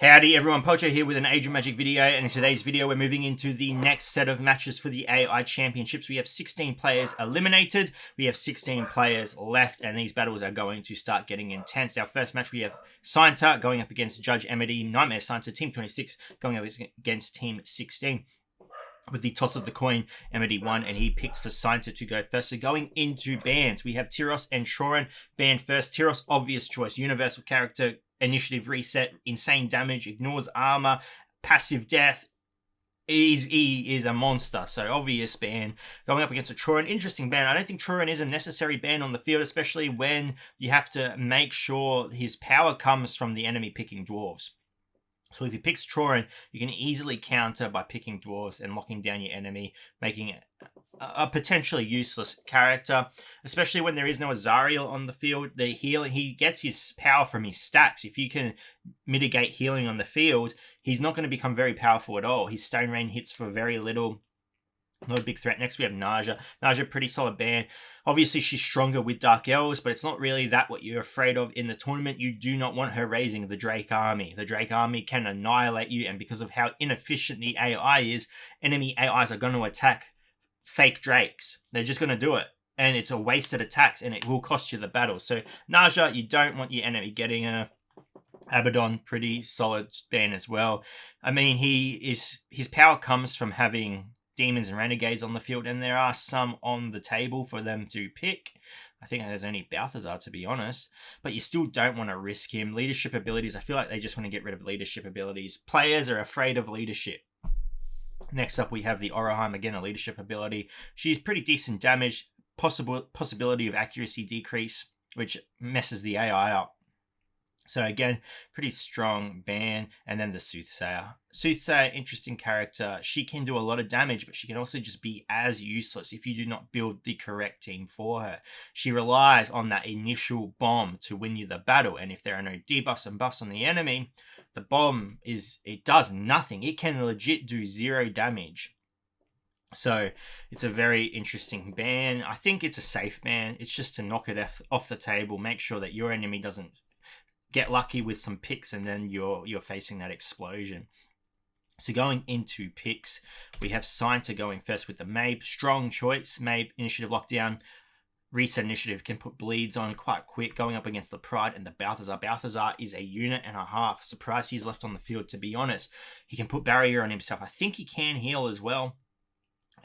Howdy everyone, Pocho here with an Age of Magic video, and in today's video we're moving into the next set of matches for the AI Championships. We have 16 players eliminated, we have 16 players left, and these battles are going to start getting intense. Our first match we have Cynter going up against Judge Emmedy, Nightmare Cynter, Team 26 going up against Team 16. With the toss of the coin, Emmedy won, and he picked for Cynter to go first. So going into bans, we have Tyros and Shorin banned first. Tyros, obvious choice, universal character, initiative reset, insane damage, ignores armor, passive death. He is a monster, so obvious ban. Going up against a Shorin, interesting ban. I don't think Shorin is a necessary ban on the field, especially when you have to make sure his power comes from the enemy picking dwarves. So if he picks Shorin, you can easily counter by picking dwarves and locking down your enemy, making it a potentially useless character, especially when there is no Azariel on the field. The healing, he gets his power from his stacks. If you can mitigate healing on the field, he's not going to become very powerful at all. His Stone Rain hits for very little. Not a big threat. Next we have Naja. Naja, pretty solid ban. Obviously she's stronger with Dark Elves, but it's not really that what you're afraid of in the tournament. You do not want her raising the Drake army. The Drake army can annihilate you, and because of how inefficient the AI is, enemy AIs are going to attack fake Drakes. They're just going to do it, and it's a wasted attacks, and it will cost you the battle. So Naja, you don't want your enemy getting a Abaddon, pretty solid ban as well. I mean, his power comes from having demons and renegades on the field, and there are some on the table for them to pick. I think there's only Balthazar, to be honest, but you still don't want to risk him. Leadership abilities, I feel like they just want to get rid of leadership abilities. Players are afraid of leadership. Next up we have the Oroheim, again a leadership ability. She's pretty decent damage, possibility of accuracy decrease, which messes the AI up. So again, pretty strong ban. And then the Soothsayer. Soothsayer, interesting character. She can do a lot of damage, but she can also just be as useless if you do not build the correct team for her. She relies on that initial bomb to win you the battle, and if there are no debuffs and buffs on the enemy, the bomb it does nothing. It can legit do 0 damage. So it's a very interesting ban. I think it's a safe ban. It's just to knock it off the table, make sure that your enemy doesn't get lucky with some picks, and then you're facing that explosion. So going into picks, we have Cynter going first with the Mabe. Strong choice. Mabe, initiative lockdown. Reset initiative, can put bleeds on quite quick. Going up against the Pride and the Balthazar. Balthazar is a unit and a half. Surprised he's left on the field, to be honest. He can put barrier on himself. I think he can heal as well.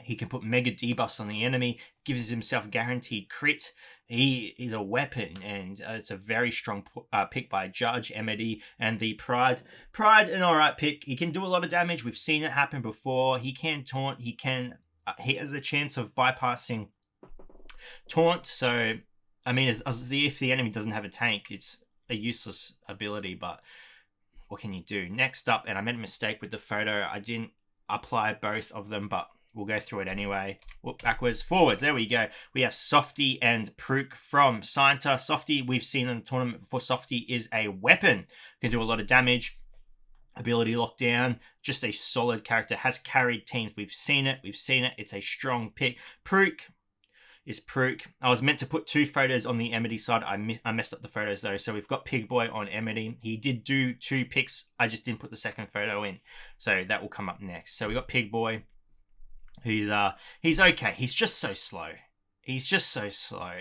He can put mega debuffs on the enemy, gives himself guaranteed crit. He is a weapon, and it's a very strong pick by Judge Emmedy. And the Pride, an alright pick. He can do a lot of damage. We've seen it happen before. He can taunt. He has a chance of bypassing taunt. So, I mean, if the enemy doesn't have a tank, it's a useless ability, but what can you do? Next up, and I made a mistake with the photo. I didn't apply both of them, but we'll go through it anyway. Whoop, backwards, forwards. There we go. We have Softy and Prook from Cynter. Softy, we've seen in the tournament before. Softy is a weapon. Can do a lot of damage. Ability lockdown. Just a solid character. Has carried teams. We've seen it. It's a strong pick. Prook is Prook. I was meant to put 2 photos on the Emmedy side. I messed up the photos though. So we've got Pigboy on Emmedy. He did do 2 picks. I just didn't put the second photo in. So that will come up next. So we got Pigboy. He's okay. He's just so slow.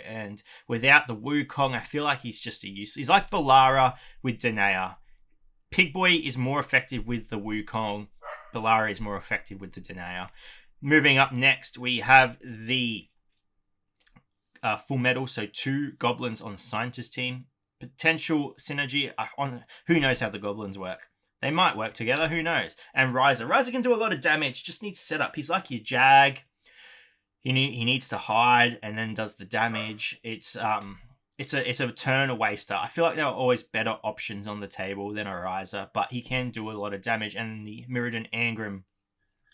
And without the Wukong, I feel like he's just a useless. He's like Balara with Danae. Pigboy is more effective with the Wukong. Balara is more effective with the Danae. Moving up next, we have the Full Metal. So 2 goblins on Cynter's team. Potential synergy on who knows how the goblins work. They might work together, who knows? And Riser. Riser can do a lot of damage, just needs setup. He's like your Jag. He needs to hide and then does the damage. It's a turn waster. I feel like there are always better options on the table than a Riser, but he can do a lot of damage. And the Mirrodin Angram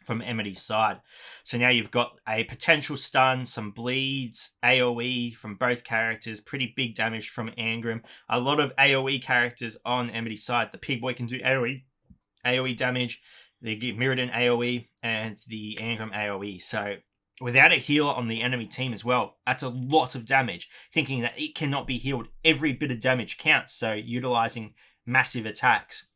from Emmedy's side. So now you've got a potential stun, some bleeds, AoE from both characters, pretty big damage from Angram. A lot of AoE characters on Emmedy's side. The Pigboy can do AoE damage. They give Mirrodin AoE and the Angram AoE. So without a healer on the enemy team as well, that's a lot of damage. Thinking that it cannot be healed, every bit of damage counts. So utilizing massive attacks.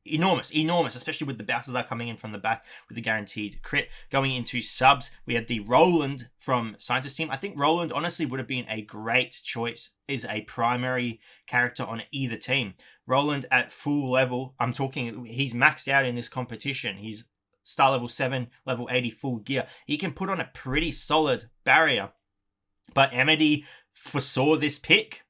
enormous, especially with the Balthazar coming in from the back with the guaranteed crit. Going into subs, we had the Roland from Cynter's team. I think Roland honestly would have been a great choice as a primary character on either team. Roland at full level, I'm talking, he's maxed out in this competition. He's star level 7, level 80 full gear. He can put on a pretty solid barrier. But Emmedy foresaw this pick.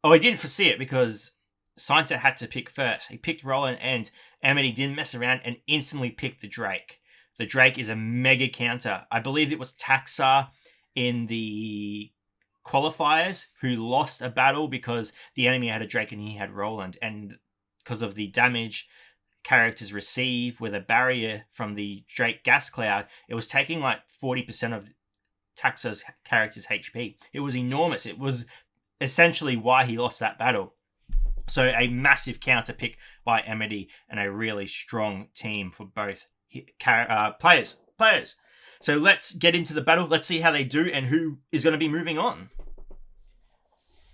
Oh, he didn't foresee it because Cynter had to pick first. He picked Roland, and Emmedy didn't mess around and instantly picked the Drake. The Drake is a mega counter. I believe it was Taxar in the qualifiers who lost a battle because the enemy had a Drake and he had Roland. And because of the damage characters receive with a barrier from the Drake gas cloud, it was taking like 40% of Taxar's character's HP. It was enormous. It was essentially why he lost that battle. So a massive counter pick by Emmedy and a really strong team for both players. So let's get into the battle. Let's see how they do and who is going to be moving on.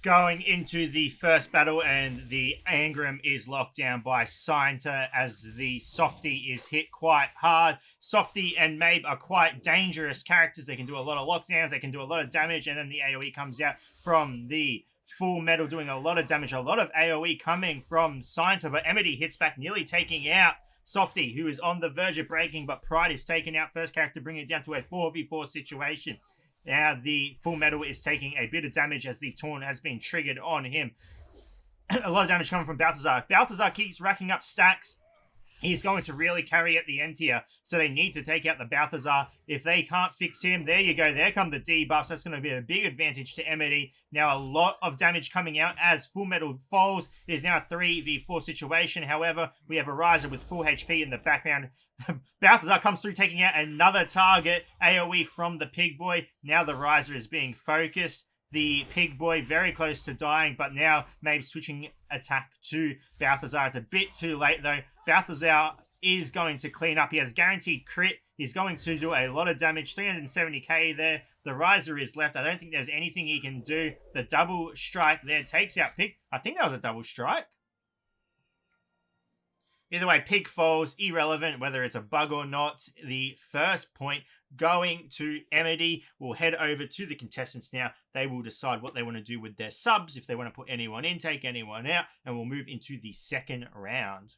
Going into the first battle, and the Angram is locked down by Cynter as the Softy is hit quite hard. Softy and Mabe are quite dangerous characters. They can do a lot of lockdowns, they can do a lot of damage, and then the AoE comes out from the Full Metal doing a lot of damage. A lot of AoE coming from Cynter, but Emmedy hits back, nearly taking out Softy, who is on the verge of breaking, but Pride is taken out. First character bringing it down to a 4v4 situation. Now the Full Metal is taking a bit of damage as the taunt has been triggered on him. A lot of damage coming from Balthazar. If Balthazar keeps racking up stacks, he's going to really carry at the end here. So they need to take out the Balthazar. If they can't fix him, there you go. There come the debuffs. That's going to be a big advantage to Emmedy. Now a lot of damage coming out as Full Metal falls. It is now a 3v4 situation. However, we have a Riser with full HP in the background. Balthazar comes through, taking out another target. AoE from the Pig Boy. Now the Riser is being focused. The Pig Boy very close to dying, but now maybe switching attack to Balthazar. It's a bit too late though. Balthazar is going to clean up. He has guaranteed crit. He's going to do a lot of damage. 370k there. The Riser is left. I don't think there's anything he can do. The double strike there takes out Pig. I think that was a double strike. Either way, Pig falls. Irrelevant whether it's a bug or not. The first point going to Emmedy. We'll head over to the contestants now. They will decide what they want to do with their subs. If they want to put anyone in, take anyone out. And we'll move into the second round.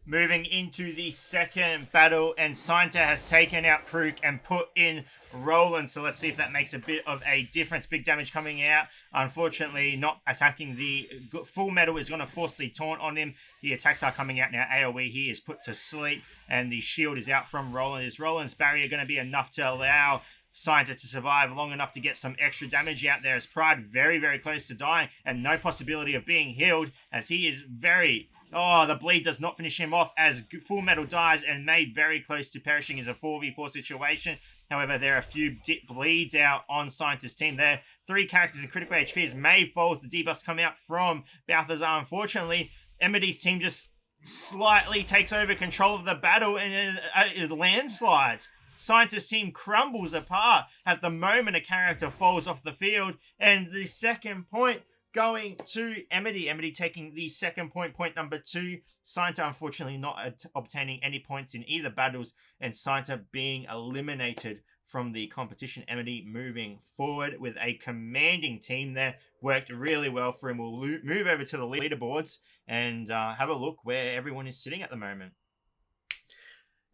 Moving into the second battle, and Cynter has taken out Prook and put in Roland. So let's see if that makes a bit of a difference. Big damage coming out. Unfortunately, not attacking. The Full Metal is going to force the taunt on him. The attacks are coming out now. AoE here is put to sleep, and the shield is out from Roland. Is Roland's barrier going to be enough to allow Cynter to survive long enough to get some extra damage out there? As Pride very, very close to dying and no possibility of being healed, as he is very... Oh, the bleed does not finish him off as Full Metal dies and made very close to perishing as a 4v4 situation. However, there are a few bleeds out on Cynter's team there. 3 characters in critical HP as Maeve falls. The debuffs come out from Balthazar. Unfortunately, Emmedy's team just slightly takes over control of the battle and it landslides. Cynter's team crumbles apart at the moment a character falls off the field. And the second point going to Emmedy. Emmedy taking the second point, point number 2. Cynter unfortunately not obtaining any points in either battles, and Cynter being eliminated from the competition. Emmedy moving forward with a commanding team there. Worked really well for him. We'll move over to the leaderboards and have a look where everyone is sitting at the moment.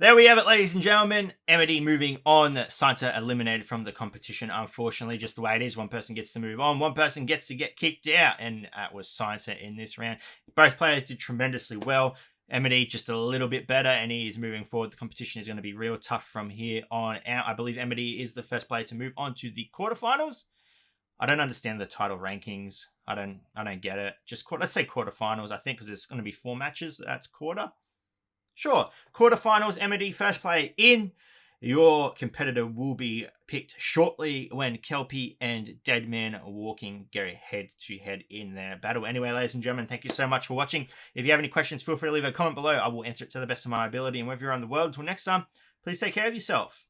There we have it, ladies and gentlemen. Emmedy moving on. Cynter eliminated from the competition, unfortunately. Just the way it is. One person gets to move on. One person gets to get kicked out. And that was Cynter in this round. Both players did tremendously well. Emmedy just a little bit better, and he is moving forward. The competition is going to be real tough from here on out. I believe Emmedy is the first player to move on to the quarterfinals. I don't understand the title rankings. I don't get it. Just let's say quarterfinals, I think, because there's going to be 4 matches. That's quarter. Sure, quarterfinals, Emmedy, first player in. Your competitor will be picked shortly when Kelpie and Deadman walking go head-to-head in their battle. Anyway, ladies and gentlemen, thank you so much for watching. If you have any questions, feel free to leave a comment below. I will answer it to the best of my ability. And wherever you're on the world, until next time, please take care of yourself.